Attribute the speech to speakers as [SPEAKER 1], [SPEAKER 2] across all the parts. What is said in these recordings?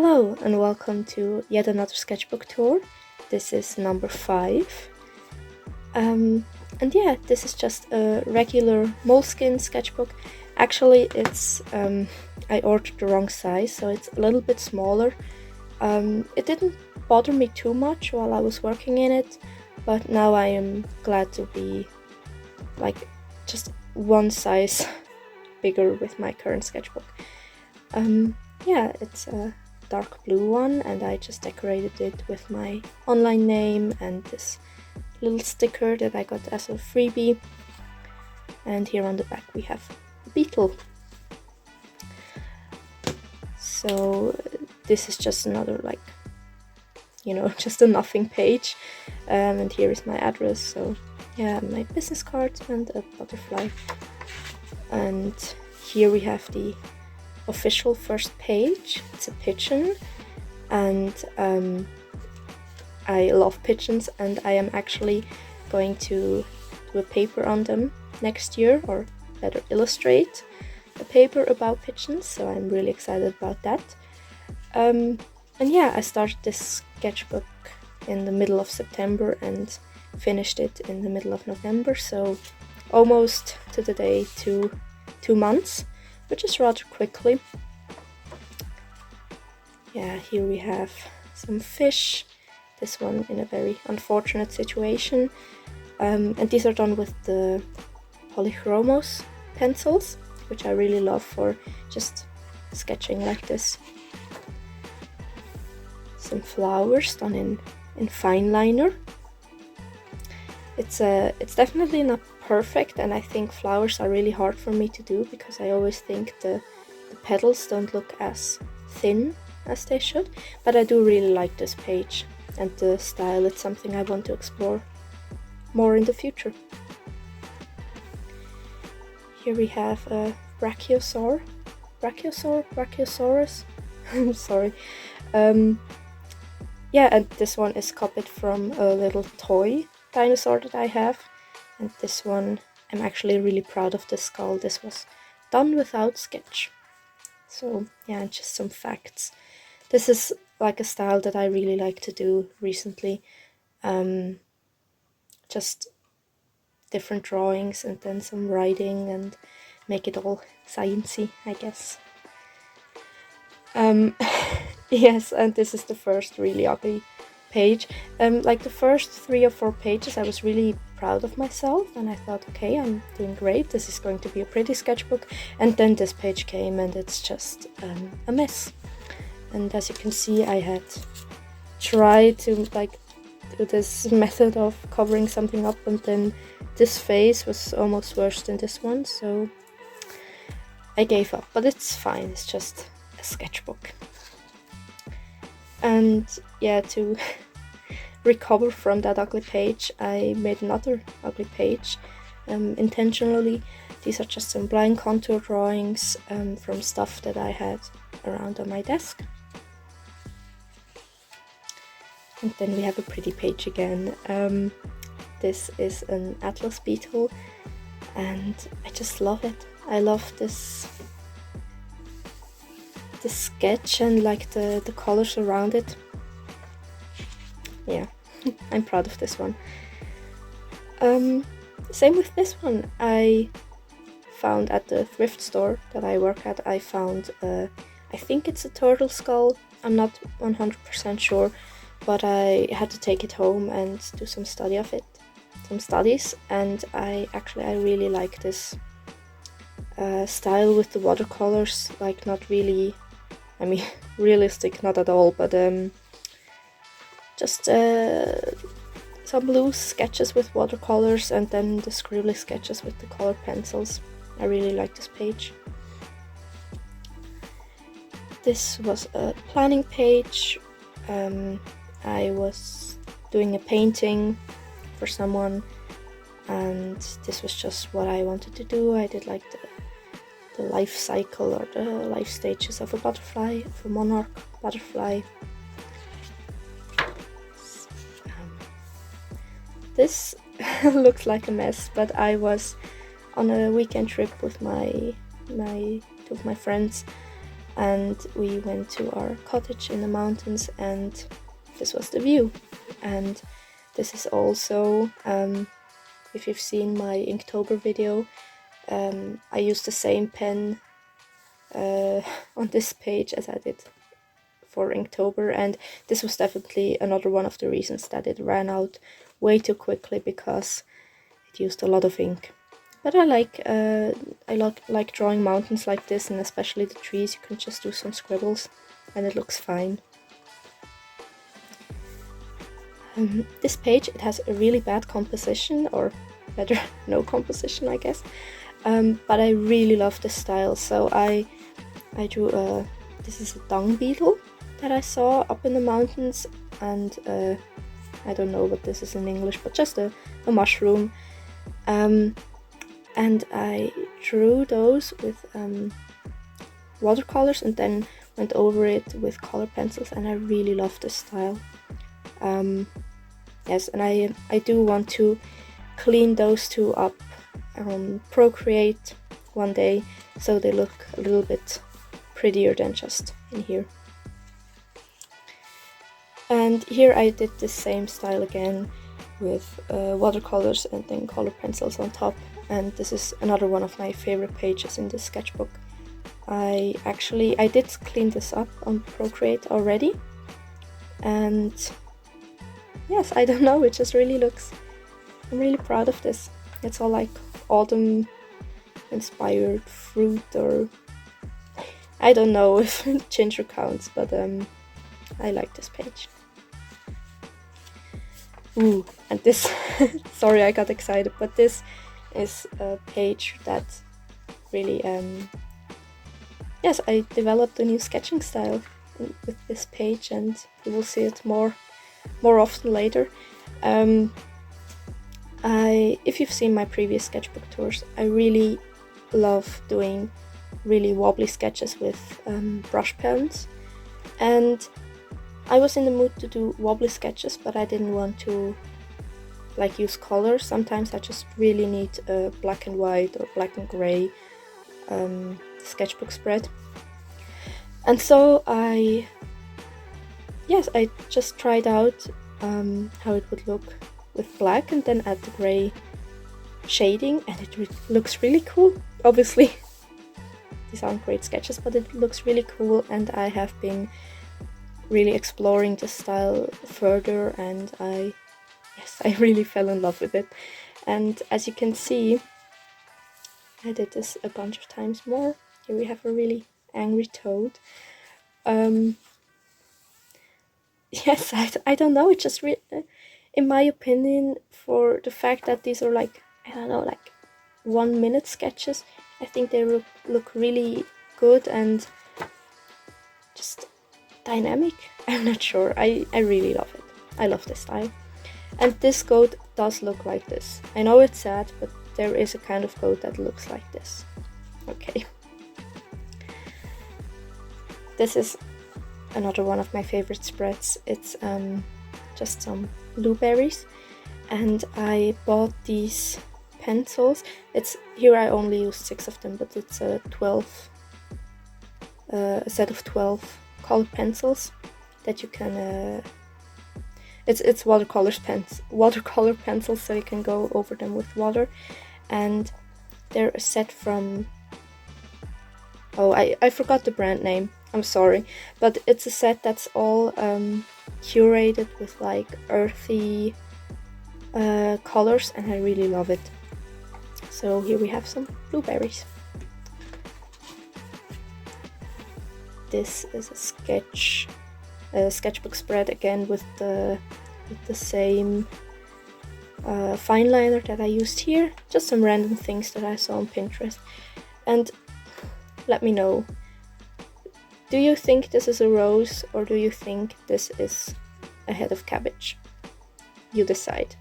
[SPEAKER 1] Hello and welcome to yet another sketchbook tour. This is number 5. And yeah, this is just a regular moleskin sketchbook. Actually, it's I ordered the wrong size, so it's a little bit smaller. It didn't bother me too much while I was working in it, but now I am glad to be like just one size bigger with my current sketchbook. Yeah, it's a dark blue one, and I just decorated it with my online name and this little sticker that I got as a freebie. And here on the back we have a beetle. So this is just another just a nothing page, and here is my address. So yeah, my business card and a butterfly. And here we have the official first page. It's a pigeon, and I love pigeons, and I am actually going to do a paper on them next year, or better, illustrate a paper about pigeons, so I'm really excited about that. And yeah, I started this sketchbook in the middle of September and finished it in the middle of November, so almost to the day 2 months, which is rather quickly. Yeah, here we have some fish, this one in a very unfortunate situation, and these are done with the polychromos pencils, which I really love for just sketching like this. Some flowers done in fine liner. It's definitely not perfect, and I think flowers are really hard for me to do because I always think the petals don't look as thin as they should, but I do really like this page and the style. It's something I want to explore more in the future. Here we have a brachiosaurus. I'm sorry. Yeah, and this one is copied from a little toy dinosaur that I have, and this one, I'm actually really proud of this skull. This was done without sketch. So yeah, just some facts. This is like a style that I really like to do recently. Just different drawings and then some writing and make it all sciencey, I guess. Yes, and this is the first really ugly page. Like the first 3 or 4 pages I was really proud of myself, and I thought, okay, I'm doing great, this is going to be a pretty sketchbook. And then this page came and it's just a mess. And as you can see, I had tried to do this method of covering something up, and then this face was almost worse than this one, so I gave up. But it's fine, it's just a sketchbook. And yeah, to recover from that ugly page, I made another ugly page intentionally. These are just some blind contour drawings from stuff that I had around on my desk. And then we have a pretty page again. This is an atlas beetle, and I just love it. I love this sketch and like the colors around it. Yeah, I'm proud of this one. Same with this one. I found at the thrift store that I work at, I found I think it's a turtle skull. I'm not 100% sure, but I had to take it home and do some studies, and I really like this style with the watercolors, like not really, I mean, realistic, not at all, but just some loose sketches with watercolors and then the scribbly sketches with the colored pencils. I really like this page. This was a planning page. I was doing a painting for someone, and this was just what I wanted to do. I did like the life cycle or the life stages of a butterfly, of a monarch butterfly. This looks like a mess, but I was on a weekend trip with two of my friends, and we went to our cottage in the mountains, and this was the view. And this is also, if you've seen my Inktober video, I used the same pen on this page as I did for Inktober, and this was definitely another one of the reasons that it ran out way too quickly, because it used a lot of ink. But I like drawing mountains like this, and especially the trees. You can just do some scribbles and it looks fine. This page, it has a really bad composition, or better, no composition, I guess. But I really love this style, so I drew this is a dung beetle that I saw up in the mountains, and I don't know what this is in English, but just a mushroom. And I drew those with watercolors and then went over it with color pencils, and I really love this style. Yes, and I do want to clean those two up, Procreate one day, so they look a little bit prettier than just in here. And here I did the same style again with watercolors and then color pencils on top, and this is another one of my favorite pages in this sketchbook. I did clean this up on Procreate already, and yes, I don't know, it just really looks, I'm really proud of this. It's all like autumn inspired fruit, or I don't know if ginger counts, but I like this page. Ooh, and this, sorry I got excited, but this is a page that really, yes, I developed a new sketching style with this page, and you will see it more often later. If you've seen my previous sketchbook tours, I really love doing really wobbly sketches with brush pens, and I was in the mood to do wobbly sketches, but I didn't want to like use colors. Sometimes I just really need a black and white or black and gray sketchbook spread, and so I just tried out how it would look with black and then add the gray shading, and it looks really cool. Obviously these aren't great sketches, but it looks really cool, and I have been really exploring this style further, and I really fell in love with it. And as you can see, I did this a bunch of times more. Here we have a really angry toad. Yes, I don't know, it just in my opinion, for the fact that these are like, I don't know, like 1 minute sketches, I think they look really good and just dynamic. I'm not sure, I really love it. I love this style. And this goat does look like this. I know it's sad, but there is a kind of goat that looks like this. Okay. This is another one of my favorite spreads. It's just some blueberries, and I bought these pencils. Here I only used 6 of them, but it's a set of 12 colored pencils that you can it's watercolor pencils, so you can go over them with water, and they're a set from, oh, I forgot the brand name, I'm sorry, but it's a set that's all curated with like earthy colors, and I really love it. So here we have some blueberries. This is a sketchbook spread again with the same fine liner that I used here. Just some random things that I saw on Pinterest. And let me know, do you think this is a rose, or do you think this is a head of cabbage? You decide.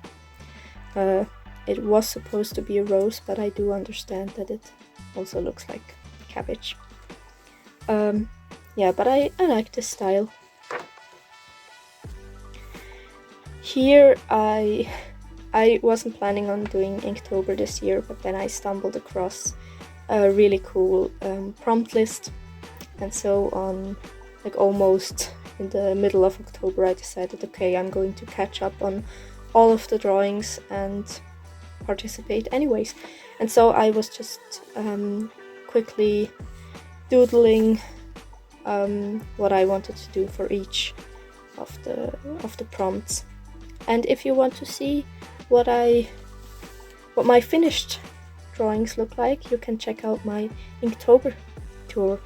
[SPEAKER 1] It was supposed to be a rose, but I do understand that it also looks like cabbage. Yeah, but I like this style. Here I wasn't planning on doing Inktober this year, but then I stumbled across a really cool prompt list and so on, like almost in the middle of October, I decided, okay, I'm going to catch up on all of the drawings and participate anyways. And so I was just quickly doodling what I wanted to do for each of the prompts. And if you want to see what my finished drawings look like, you can check out my Inktober tour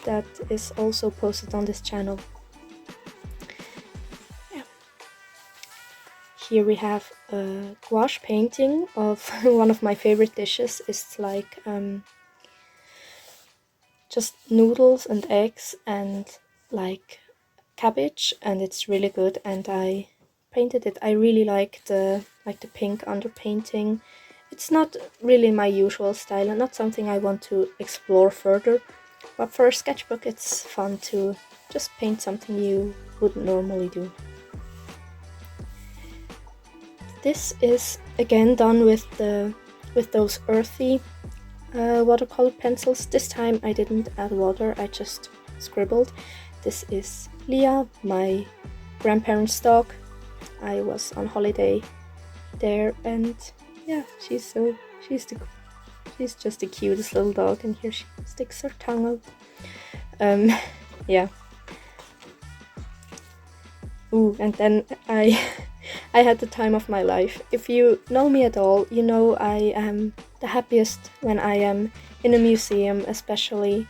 [SPEAKER 1] that is also posted on this channel. Yeah. Here we have a gouache painting of one of my favorite dishes. It's like just noodles and eggs and like cabbage, and it's really good, and I painted it. I really like the pink underpainting. It's not really my usual style and not something I want to explore further, but for a sketchbook it's fun to just paint something you wouldn't normally do. This is again done with those earthy watercolor pencils. This time I didn't add water, I just scribbled. This is Leah, my grandparents' dog. I was on holiday there, and yeah, she's just the cutest little dog, and here she sticks her tongue out. Yeah. Ooh, and then I had the time of my life. If you know me at all, you know I am the happiest when I am in a museum, especially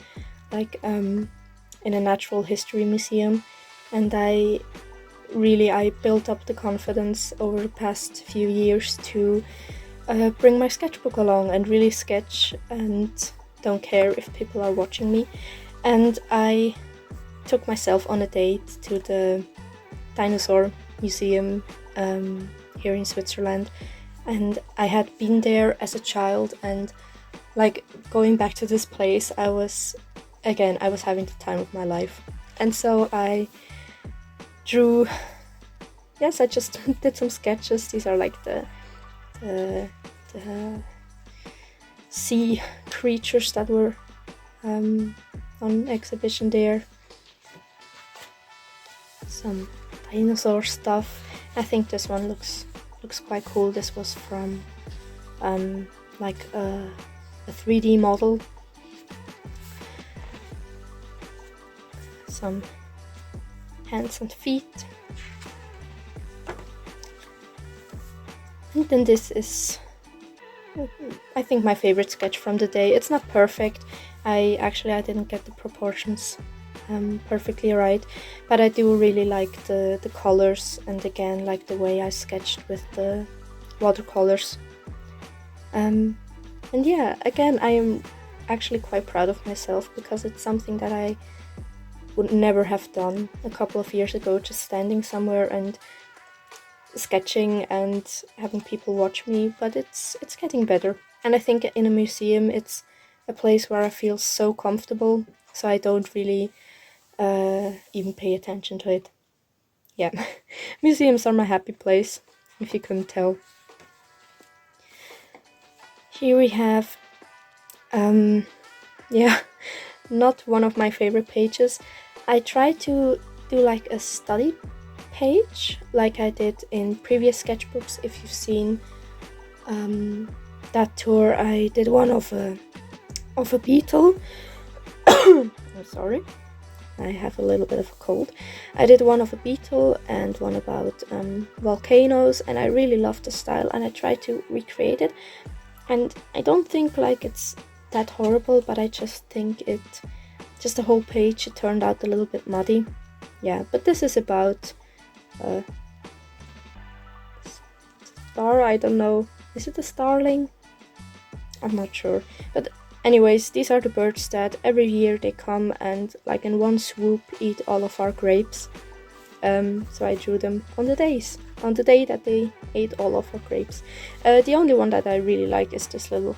[SPEAKER 1] like in a natural history museum, and I built up the confidence over the past few years to bring my sketchbook along and really sketch and don't care if people are watching me. And I took myself on a date to the dinosaur museum here in Switzerland, and I had been there as a child, and like going back to this place, I was having the time of my life. And so I drew, yes, I just did some sketches. These are like the sea creatures that were on exhibition there. Some dinosaur stuff. I think this one looks quite cool. This was from like a 3D model. Some hands and feet. And then this is, I think, my favorite sketch from the day. It's not perfect. I didn't get the proportions perfectly right, but I do really like the colors, and again, like the way I sketched with the watercolors. And yeah, again, I am actually quite proud of myself, because it's something that I would never have done a couple of years ago, just standing somewhere and sketching and having people watch me. But it's getting better, and I think in a museum it's a place where I feel so comfortable, so I don't really even pay attention to it. Yeah, museums are my happy place, if you couldn't tell. Here we have yeah, not one of my favorite pages. I tried to do like a study page like I did in previous sketchbooks. If you've seen that tour, I did one of a beetle. I'm sorry, I have a little bit of a cold. I did one of a beetle and one about volcanoes, and I really loved the style, and I tried to recreate it. And I don't think like it's that horrible, but I just think the whole page, it turned out a little bit muddy. Yeah, but this is about star, I don't know, is it a starling? I'm not sure, but anyways, these are the birds that every year they come and like in one swoop eat all of our grapes. So I drew them on the day that they ate all of our grapes. The only one that I really like is this little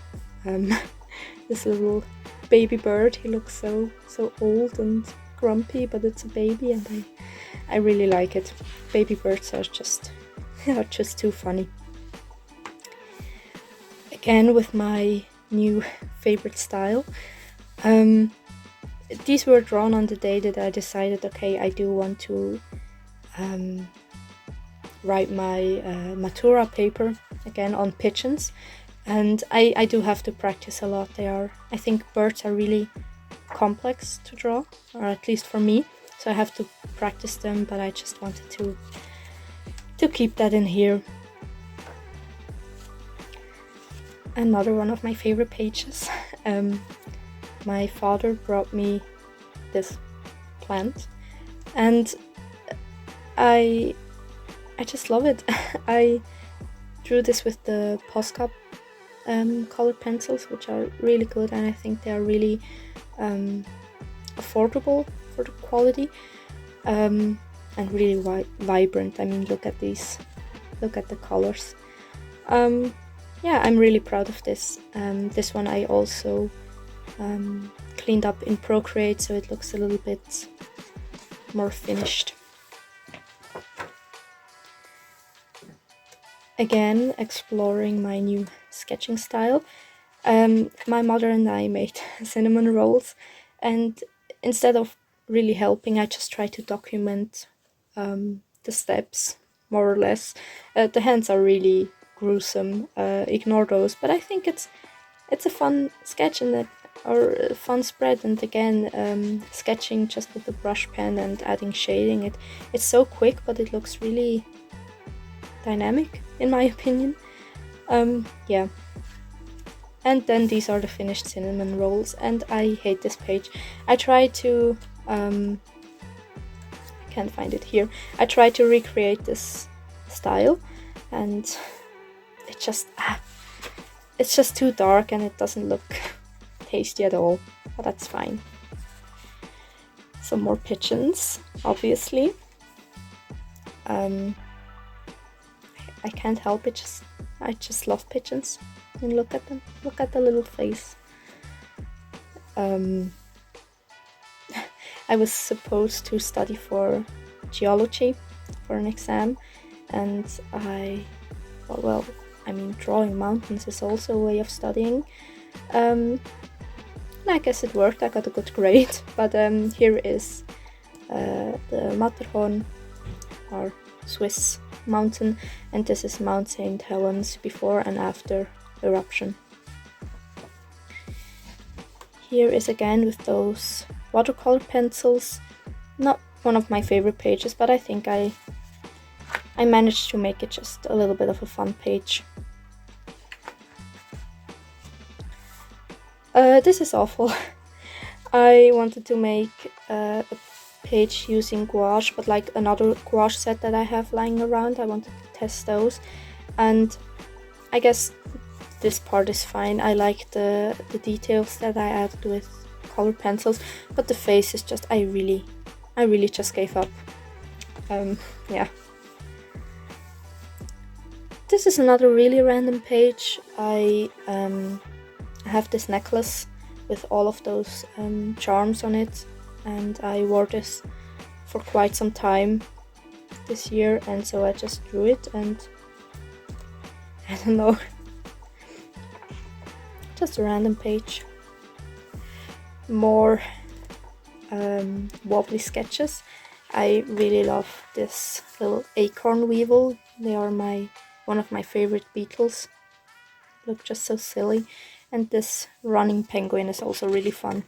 [SPEAKER 1] baby bird. He looks so old and grumpy, but it's a baby, and I really like it. Baby birds are just too funny. Again, with my new favorite style. these were drawn on the day that I decided, okay, I do want to write my Matura paper again on pigeons, and I do have to practice a lot. I think birds are really complex to draw, or at least for me, so I have to practice them, but I just wanted to keep that in here. Another one of my favorite pages. My father brought me this plant, and I just love it. I drew this with the Posca colored pencils, which are really good, and I think they are really affordable for the quality, and really vibrant. I mean, look at these, look at the colors. Yeah, I'm really proud of this. This one I also cleaned up in Procreate, so it looks a little bit more finished. Again, exploring my new sketching style. My mother and I made cinnamon rolls, and instead of really helping, I just try to document the steps, more or less. The hands are really gruesome, ignore those, but I think it's a fun sketch or a fun spread, and again, sketching just with the brush pen and adding shading, it's so quick, but it looks really dynamic in my opinion. Yeah. And then these are the finished cinnamon rolls, and I hate this page. I try to I can't find it here. I try to recreate this style, and it just it's just too dark and it doesn't look tasty at all, but that's fine. Some more pigeons, obviously. I can't help it, I just love pigeons. And look at them, look at the little face. I was supposed to study for geology for an exam, and I mean, drawing mountains is also a way of studying. I guess it worked, I got a good grade, but here is the Matterhorn, or Swiss mountain, and this is Mount St. Helens before and after eruption. Here is again with those watercolor pencils. Not one of my favorite pages, but I think I managed to make it just a little bit of a fun page. This is awful. I wanted to make a page using gouache, but like another gouache set that I have lying around, I wanted to test those, and I guess this part is fine. I like the details that I added with colored pencils, but the face is just, I really just gave up. Yeah. This is another really random page. I have this necklace with all of those charms on it, and I wore this for quite some time this year, and so I just drew it, and I don't know, just a random page. More wobbly sketches. I really love this little acorn weevil. They are one of my favorite beetles. Look just so silly. And this running penguin is also really fun.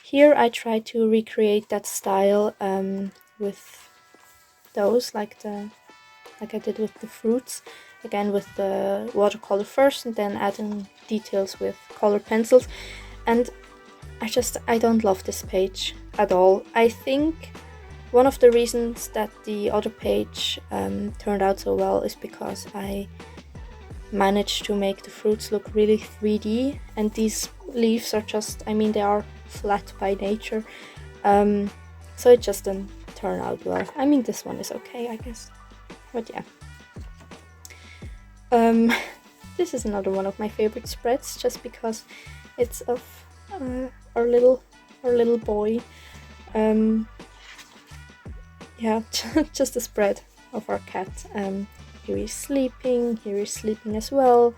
[SPEAKER 1] Here I try to recreate that style with those, like I did with the fruits. Again with the watercolor first, and then adding details with colored pencils. And I don't love this page at all. I think one of the reasons that the other page turned out so well is because I managed to make the fruits look really 3D, and these leaves are just, I mean, they are flat by nature, so it just didn't turn out well. I mean, this one is okay, I guess, but yeah. This is another one of my favorite spreads, just because it's of our little boy. Yeah, just a spread of our cat. Here he's sleeping as well.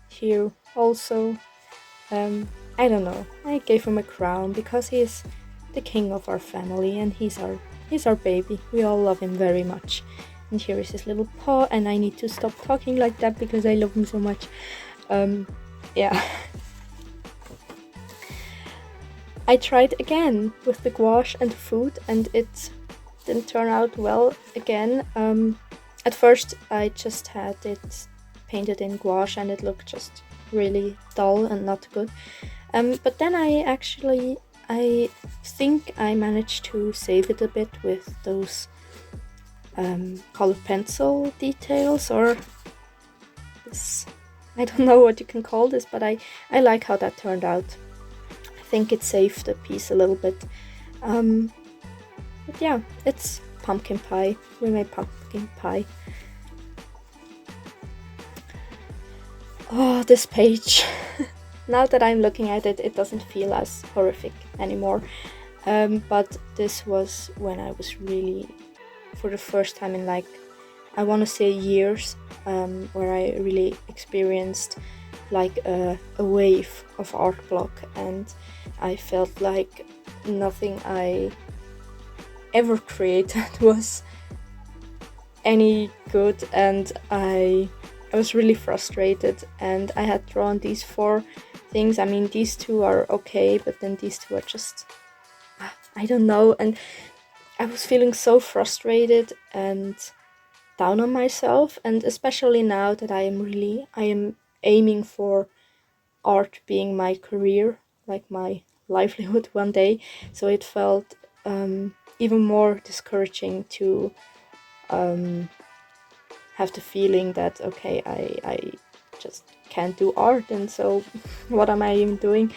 [SPEAKER 1] Here also. I don't know, I gave him a crown because he is the king of our family and he's our baby. We all love him very much. And here is his little paw, and I need to stop talking like that because I love him so much. Yeah. I tried again with the gouache and the food, and it didn't turn out well again. At first I just had it painted in gouache and it looked just really dull and not good. But then I think I managed to save it a bit with those colored pencil details, or this, I don't know what you can call this, but I like how that turned out. I think it saved the piece a little bit. But yeah, it's pumpkin pie. We made pumpkin pie. Oh, this page. Now that I'm looking at it, it doesn't feel as horrific anymore. But this was when I was really, for the first time in like, I want to say years, where I really experienced like a wave of art block, and I felt like nothing I ever created was any good, and I was really frustrated, and I had drawn these 4 things. I mean, these 2 are okay, but then these 2 are just, I don't know, and I was feeling so frustrated and down on myself, and especially now that I am aiming for art being my career, like my livelihood one day, so it felt even more discouraging to have the feeling that, okay, I just can't do art, and so what am I even doing?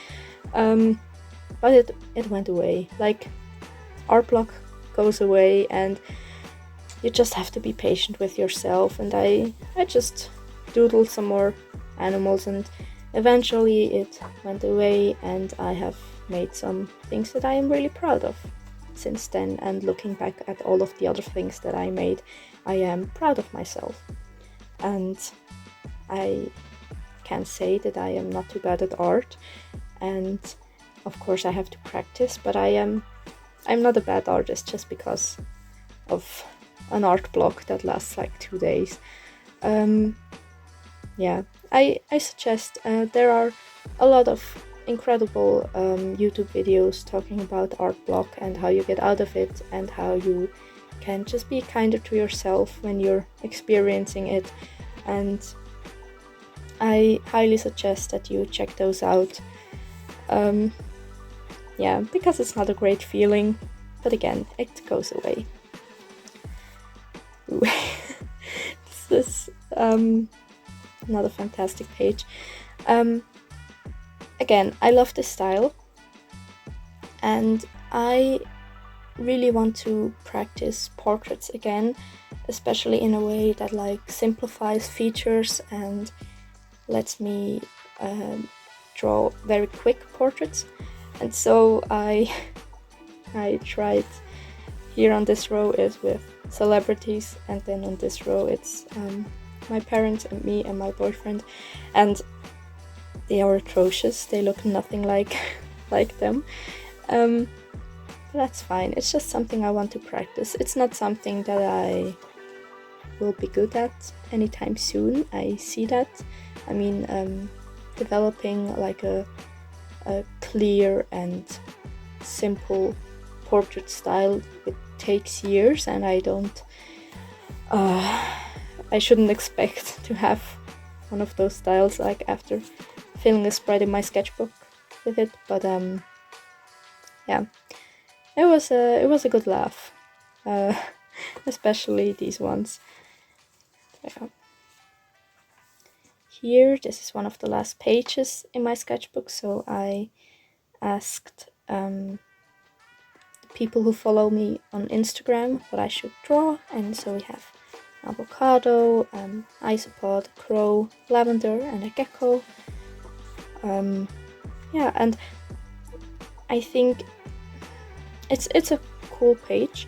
[SPEAKER 1] But it went away. Like, art block goes away, and you just have to be patient with yourself. And I just doodled some more animals, and eventually it went away, and I have made some things that I am really proud of since then. And looking back at all of the other things that I made, I am proud of myself, and I can say that I am not too bad at art, and of course I have to practice, but I'm not a bad artist just because of an art block that lasts like 2 days. Yeah, I suggest there are a lot of incredible YouTube videos talking about art block and how you get out of it, and how you can just be kinder to yourself when you're experiencing it. And I highly suggest that you check those out. Yeah, because it's not a great feeling, but again, it goes away. This is another fantastic page. Again, I love this style, and I really want to practice portraits again, especially in a way that like simplifies features and lets me draw very quick portraits. And so I tried, here on this row is with celebrities, and then on this row it's my parents and me and my boyfriend, and they are atrocious. They look nothing like them. But that's fine. It's just something I want to practice. It's not something that I will be good at anytime soon. I see that. I mean, developing like a clear and simple portrait style, it takes years, and I shouldn't expect to have one of those styles like after filling a spread in my sketchbook with it. But yeah, it was a good laugh, especially these ones. Yeah. Here, this is one of the last pages in my sketchbook, so I asked people who follow me on Instagram what I should draw, and so we have avocado, isopod, crow, lavender, and a gecko. Yeah, and I think it's a cool page,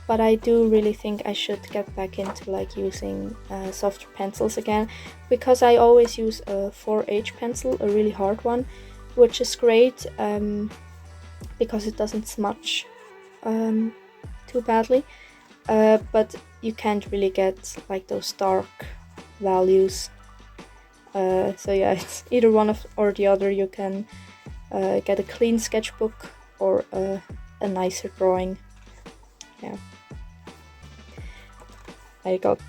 [SPEAKER 1] but I do really think I should get back into like using softer pencils again, because I always use a 4H pencil, a really hard one, which is great because it doesn't smudge too badly, but you can't really get like those dark values. So yeah, it's either one or the other. You can get a clean sketchbook or a nicer drawing. Yeah, I got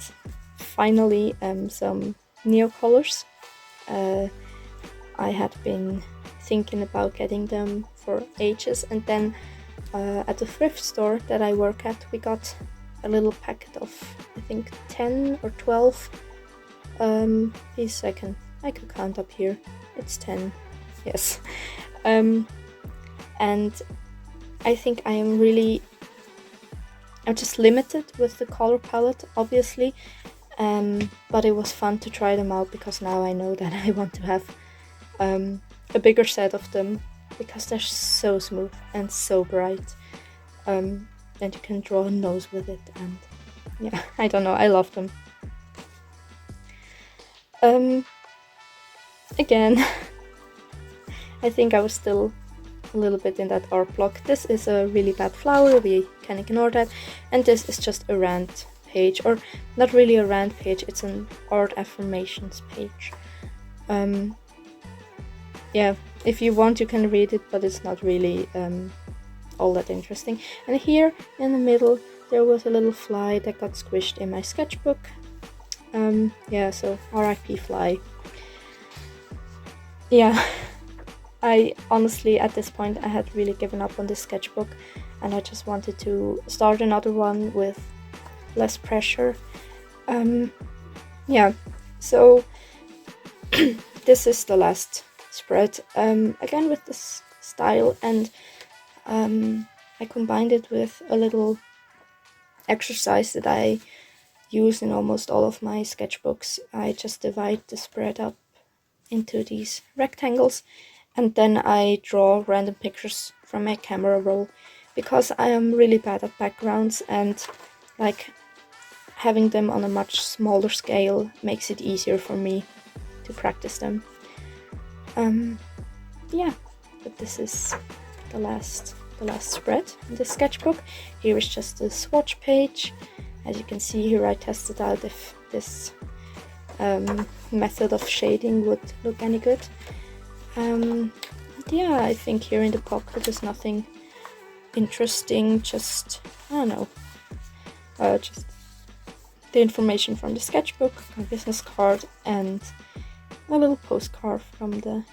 [SPEAKER 1] finally some Neocolors. I had been thinking about getting them for ages, and then at the thrift store that I work at, we got a little packet of, I think, 10 or 12 pieces. I could count up here. It's 10, yes. And I think I'm just limited with the color palette, obviously, but it was fun to try them out, because now I know that I want to have a bigger set of them, because they're so smooth and so bright, and you can draw a nose with it, and yeah, I don't know, I love them. Again, I think I was still a little bit in that art block. This is a really bad flower, we can ignore that, and this is just a rant page, or not really a rant page, it's an art affirmations page. Yeah, if you want you can read it, but it's not really all that interesting. And here in the middle there was a little fly that got squished in my sketchbook. Yeah, so RIP fly. Yeah, I honestly at this point I had really given up on this sketchbook, and I just wanted to start another one with less pressure. Yeah, so this is the last spread, again with this style, and I combined it with a little exercise that I use in almost all of my sketchbooks. I just divide the spread up into these rectangles, and then I draw random pictures from my camera roll, because I am really bad at backgrounds, and like having them on a much smaller scale makes it easier for me to practice them. Yeah, but this is the last spread in the sketchbook. Here is just a swatch page. As you can see here, I tested out if this method of shading would look any good. Yeah, I think here in the pocket there's nothing interesting, just, I don't know, just the information from the sketchbook, my business card, and a little postcard from the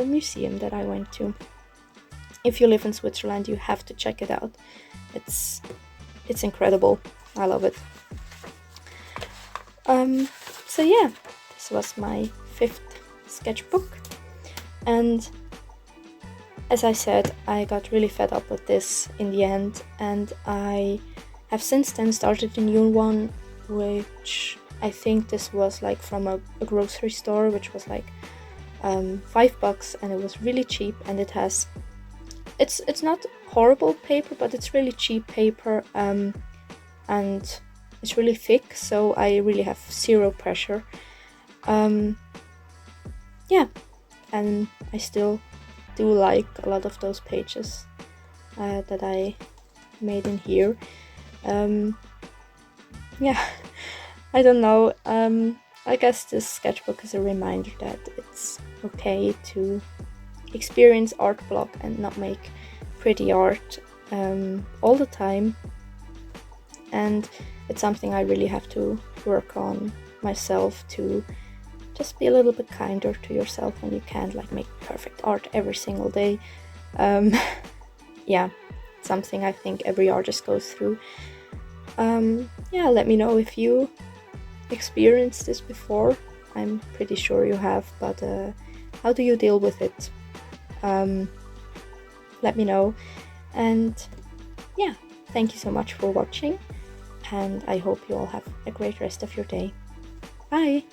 [SPEAKER 1] museum that I went to. If you live in Switzerland, you have to check it out. It's incredible. I love it. So yeah, this was my 5th sketchbook, and as I said, I got really fed up with this in the end, and I have since then started a new one, which I think this was like from a grocery store, which was like $5, and it was really cheap, and it has, it's not horrible paper, but it's really cheap paper, and it's really thick, so I really have zero pressure. Yeah, and I still do like a lot of those pages that I made in here. Yeah, I don't know, I guess this sketchbook is a reminder that it's okay to experience art block and not make pretty art all the time, and it's something I really have to work on myself, to just be a little bit kinder to yourself when you can't like make perfect art every single day. Yeah, something I think every artist goes through. Yeah, let me know if you experienced this before. I'm pretty sure you have, but how do you deal with it? Let me know. And yeah, thank you so much for watching, and I hope you all have a great rest of your day. Bye!